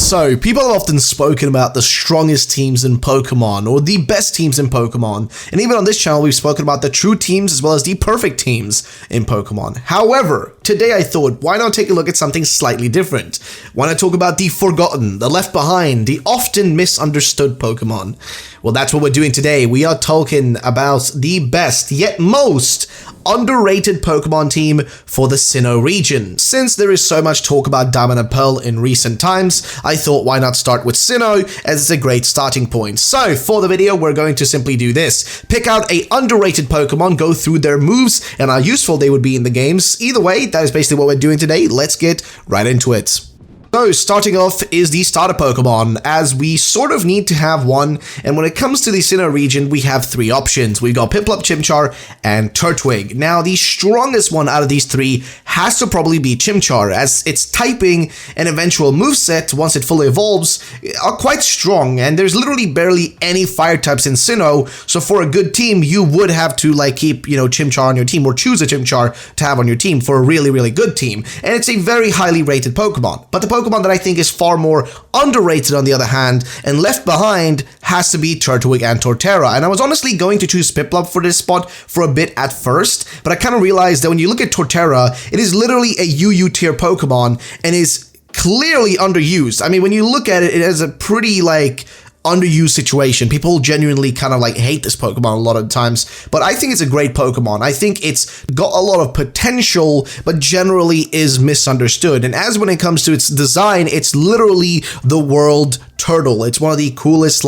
So, people have often spoken about the strongest teams in Pokemon, or the best teams in Pokemon, and even on this channel we've spoken about the true teams as well as the perfect teams in Pokemon. However, today I thought, why not take a look at something slightly different? Why not talk about the forgotten, the left behind, the often misunderstood Pokemon? Well, that's what we're doing today. We are talking about the best, yet most underrated Pokemon team for the Sinnoh region. Since there is so much talk about Diamond and Pearl in recent times, I thought why not start with Sinnoh, as it's a great starting point. So for the video, we're going to simply do this. Pick out a underrated Pokemon, go through their moves, and how useful they would be in the games. Either way, that is basically what we're doing today. Let's get right into it. So, starting off is the starter Pokemon, as we sort of need to have one, and when it comes to the Sinnoh region, we have three options. We've got Piplup, Chimchar, and Turtwig. Now, the strongest one out of these three has to probably be Chimchar, as its typing and eventual moveset, once it fully evolves, are quite strong, and there's literally barely any fire types in Sinnoh, so for a good team, you would have to, keep, Chimchar on your team, or choose a Chimchar to have on your team for a really, really good team, and it's a very highly rated Pokemon. But the Pokemon that I think is far more underrated, on the other hand, and left behind, has to be Turtwig and Torterra. And I was honestly going to choose Piplup for this spot for a bit at first, but I kind of realized that when you look at Torterra, it is literally a UU tier Pokemon and is clearly underused. I mean, when you look at it, it has a pretty, underused situation. People genuinely kind of hate this Pokemon a lot of times, but I think it's a great Pokemon. I think it's got a lot of potential, but generally is misunderstood. And as when it comes to its design, it's literally the world turtle. It's one of the coolest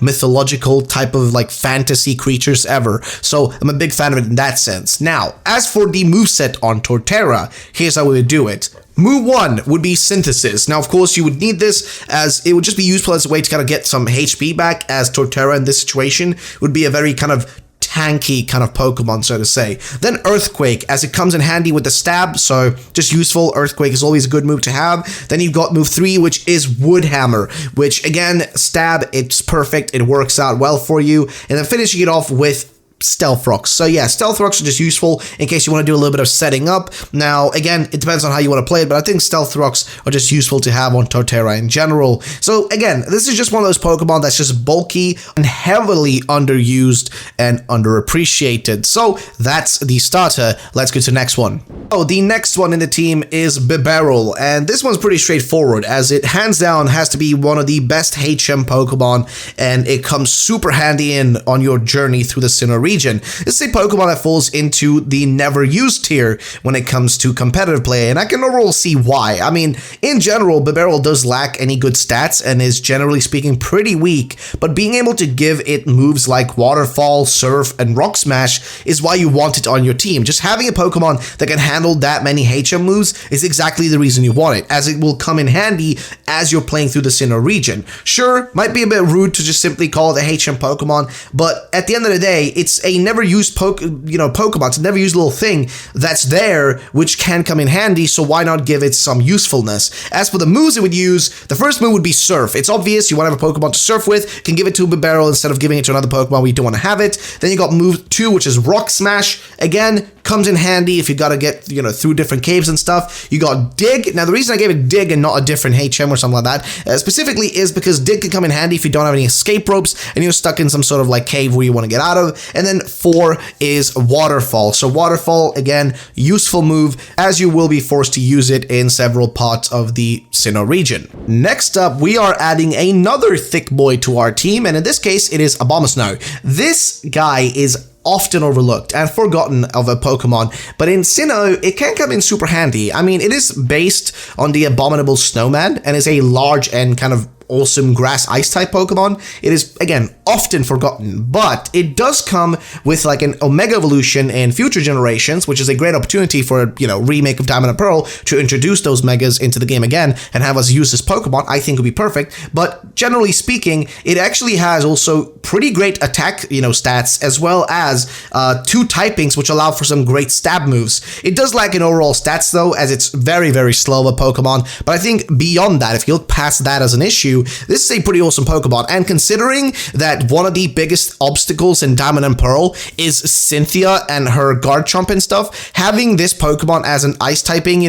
mythological type of fantasy creatures ever. So I'm a big fan of it in that sense. Now, as for the moveset on Torterra, here's how we would do it. Move 1 would be Synthesis. Now, of course, you would need this, as it would just be useful as a way to kind of get some HP back, as Torterra in this situation would be a very kind of tanky kind of Pokemon, so to say. Then Earthquake, as it comes in handy with the stab, so just useful. Earthquake is always a good move to have. Then you've got move 3, which is Woodhammer, which again, stab, it's perfect, it works out well for you. And then finishing it off with Stealth Rocks. So yeah, Stealth Rocks are just useful in case you want to do a little bit of setting up. Now, again, it depends on how you want to play it, but I think Stealth Rocks are just useful to have on Torterra in general. So again, this is just one of those Pokemon that's just bulky and heavily underused and underappreciated. So that's the starter. Let's go to the next one. Oh, the next one in the team is Bibarel, and this one's pretty straightforward, as it hands down has to be one of the best HM Pokemon, and it comes super handy on your journey through the Sinnoh region. This is a Pokemon that falls into the never used tier when it comes to competitive play, and I can overall see why. I mean, in general, Bibarel does lack any good stats and is generally speaking pretty weak, but being able to give it moves like Waterfall, Surf, and Rock Smash is why you want it on your team. Just having a Pokemon that can handle that many HM moves is exactly the reason you want it, as it will come in handy as you're playing through the Sinnoh region. Sure, might be a bit rude to just simply call it a HM Pokemon, but at the end of the day, it's a never used Pokemon. It's a never used little thing that's there, which can come in handy, so why not give it some usefulness? As for the moves it would use, the first move would be Surf. It's obvious, you want to have a Pokemon to surf with, can give it to Bibarel instead of giving it to another Pokemon where you don't want to have it. Then you got move 2, which is Rock Smash. Again, comes in handy if you gotta get, through different caves and stuff. You got Dig. Now, the reason I gave it Dig and not a different HM or something like that, specifically is because Dig can come in handy if you don't have any escape ropes and you're stuck in some sort of cave where you want to get out of. And then 4 is Waterfall. So Waterfall, again, useful move, as you will be forced to use it in several parts of the Sinnoh region. Next up, we are adding another thick boy to our team, and in this case, it is Abomasnow. This guy is often overlooked and forgotten of a Pokemon, but in Sinnoh, it can come in super handy. I mean, it is based on the Abominable Snowman and is a large and kind of awesome grass ice type Pokemon. It is, again, often forgotten, but it does come with an Omega evolution in future generations, which is a great opportunity for a remake of Diamond and Pearl to introduce those Megas into the game again and have us use this Pokemon. I think would be perfect, but generally speaking, it actually has also pretty great attack stats, as well as 2 typings which allow for some great stab moves. It does lack in overall stats though, as it's very, very slow of a Pokemon, but I think beyond that, if you look past that as an issue, this is a pretty awesome Pokemon, and considering that one of the biggest obstacles in Diamond and Pearl is Cynthia and her Garchomp and stuff, having this Pokemon as an ice typing,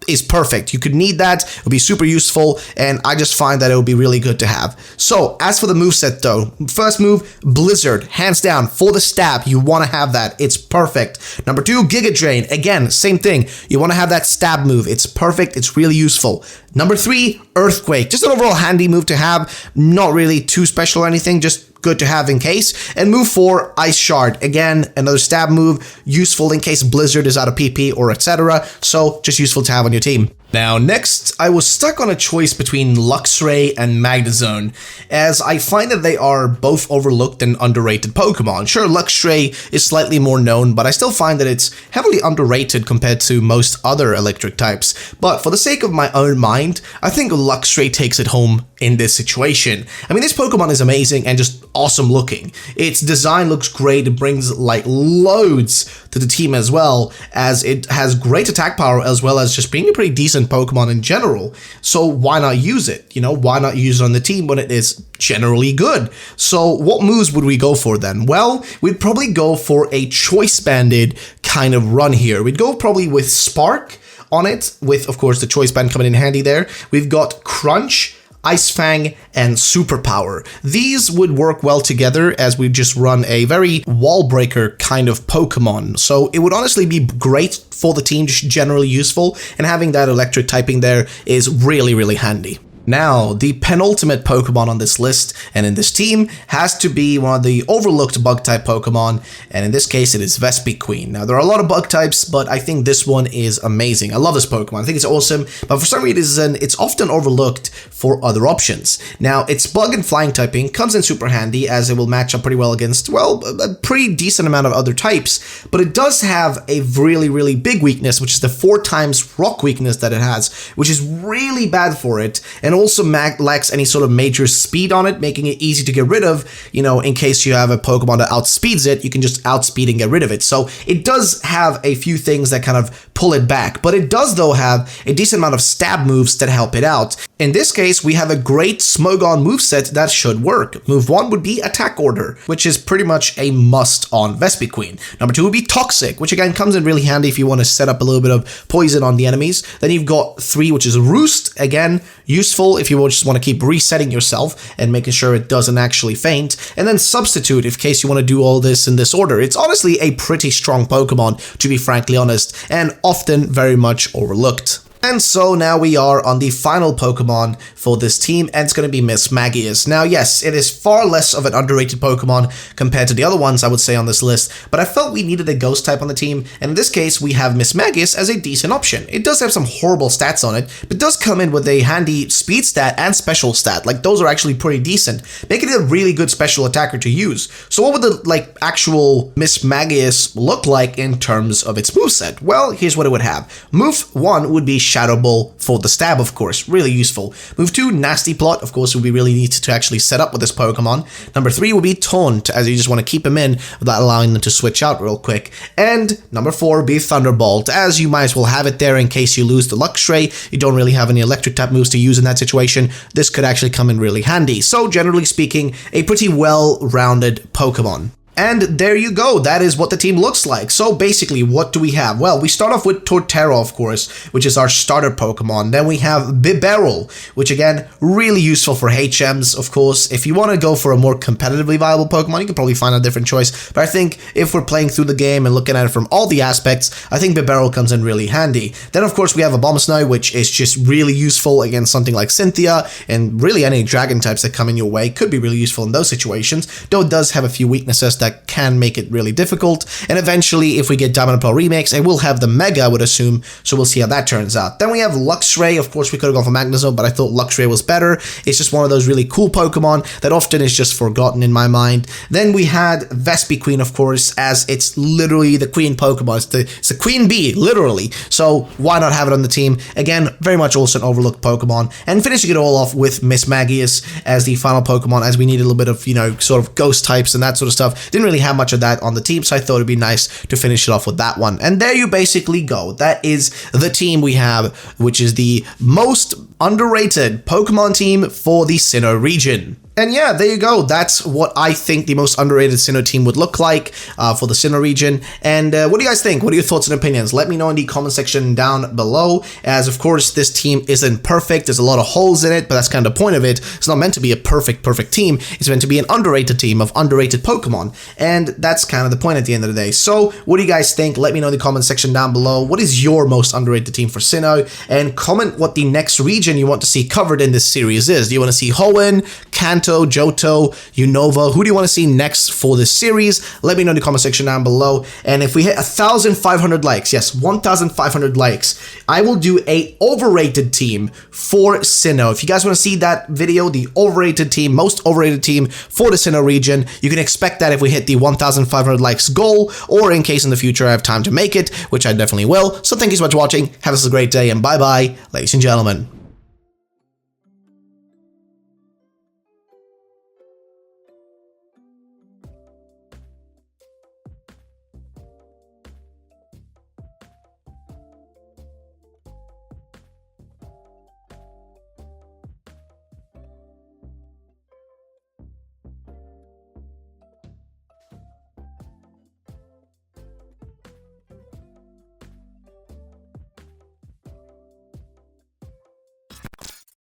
is perfect. You could need that. It would be super useful, and I just find that it would be really good to have. So, as for the moveset though, first move, Blizzard, hands down, for the stab, you want to have that. It's perfect. Number 2, Giga Drain. Again, same thing. You want to have that stab move. It's perfect. It's really useful. Number 3, Earthquake. Just an overall handy move to have. Not really too special or anything, just good to have in case. And move 4, Ice Shard. Again, another stab move, useful in case Blizzard is out of PP or etc. So just useful to have on your team. Now next, I was stuck on a choice between Luxray and Magnezone, as I find that they are both overlooked and underrated Pokemon. Sure, Luxray is slightly more known, but I still find that it's heavily underrated compared to most other electric types. But for the sake of my own mind, I think Luxray takes it home in this situation. I mean, this Pokemon is amazing and just awesome looking. Its design looks great, it brings like loads to the team as well, as it has great attack power as well as just being a pretty decent Pokemon in general. So why not use it? You know, why not use it on the team when it is generally good? So what moves would we go for then? Well, we'd probably go for a choice banded kind of run here. We'd go probably with Spark on it, with of course the choice band coming in handy there. We've got Crunch, Ice Fang, and Superpower. These would work well together as we just run a very wall breaker kind of Pokemon. So it would honestly be great for the team, just generally useful, and having that electric typing there is really, really handy. Now, the penultimate Pokemon on this list and in this team has to be one of the overlooked bug-type Pokemon, and in this case it is Vespiqueen. Now, there are a lot of bug types, but I think this one is amazing. I love this Pokemon. I think it's awesome, but for some reason it's often overlooked for other options. Now, its bug and flying typing comes in super handy as it will match up pretty well against, well, a pretty decent amount of other types, but it does have a really, really big weakness, which is the 4 times rock weakness that it has, which is really bad for it, and also lacks any sort of major speed on it, making it easy to get rid of. You know, in case you have a Pokemon that outspeeds it, you can just outspeed and get rid of it. So it does have a few things that kind of pull it back, but it does though have a decent amount of stab moves that help it out. In this case, we have a great Smogon moveset that should work. Move 1 would be Attack Order, which is pretty much a must on Vespiqueen. Number 2 would be Toxic, which again comes in really handy if you want to set up a little bit of poison on the enemies. Then you've got 3, which is Roost, again, useful if you just want to keep resetting yourself and making sure it doesn't actually faint. And then Substitute, in case you want to do all this in this order. It's honestly a pretty strong Pokemon, to be frankly honest, and often very much overlooked. And so now we are on the final Pokemon for this team, and it's going to be Miss Maggies. Now, yes, it is far less of an underrated Pokemon compared to the other ones I would say on this list, but I felt we needed a ghost type on the team, and in this case, we have Miss Maggies as a decent option. It does have some horrible stats on it, but it does come in with a handy speed stat and special stat. Like, those are actually pretty decent, making it a really good special attacker to use. So what would the, actual Miss Maggies look like in terms of its moveset? Well, here's what it would have. Move 1 would be Shadow Ball for the stab, of course, really useful. Move 2, Nasty Plot, of course, would be really neat to actually set up with this Pokemon. Number 3 would be Taunt, as you just want to keep him in without allowing them to switch out real quick. And number 4 would be Thunderbolt, as you might as well have it there in case you lose the Luxray. You don't really have any electric type moves to use in that situation. This could actually come in really handy. So generally speaking, a pretty well-rounded Pokemon. And there you go, that is what the team looks like. So basically, what do we have? Well, we start off with Torterra, of course, which is our starter Pokemon. Then we have Bibarel, which again, really useful for HMs, of course. If you want to go for a more competitively viable Pokemon, you can probably find a different choice. But I think if we're playing through the game and looking at it from all the aspects, I think Bibarel comes in really handy. Then, of course, we have Abomasnow, which is just really useful against something like Cynthia, and really any dragon types that come in your way could be really useful in those situations, though it does have a few weaknesses that can make it really difficult. And eventually, if we get Diamond and Pearl remakes, it will have the Mega, I would assume, so we'll see how that turns out. Then we have Luxray. Of course, we could have gone for Magnezone, but I thought Luxray was better. It's just one of those really cool Pokemon that often is just forgotten in my mind. Then we had Vespiqueen, of course, as it's literally the queen Pokemon. It's the queen bee, literally. So why not have it on the team? Again, very much also an overlooked Pokemon. And finishing it all off with Miss Maggies as the final Pokemon, as we need a little bit of, sort of ghost types and that sort of stuff. Didn't really have much of that on the team, so I thought it'd be nice to finish it off with that one. And there you basically go. That is the team we have, which is the most underrated Pokemon team for the Sinnoh region. And yeah, there you go. That's what I think the most underrated Sinnoh team would look like for the Sinnoh region. And what do you guys think? What are your thoughts and opinions? Let me know in the comment section down below. As of course, this team isn't perfect. There's a lot of holes in it, but that's kind of the point of it. It's not meant to be a perfect team. It's meant to be an underrated team of underrated Pokemon. And that's kind of the point at the end of the day. So what do you guys think? Let me know in the comment section down below. What is your most underrated team for Sinnoh? And comment what the next region you want to see covered in this series is. Do you want to see Hoenn, Kanto, Johto, Unova? Who do you want to see next for this series? Let me know in the comment section down below. And if we hit 1,500 likes, yes, 1,500 likes, I will do a overrated team for Sinnoh. If you guys want to see that video, the overrated team, most overrated team for the Sinnoh region, you can expect that if we hit the 1,500 likes goal, or in case in the future I have time to make it, which I definitely will. So thank you so much for watching. Have a great day, and bye-bye, ladies and gentlemen.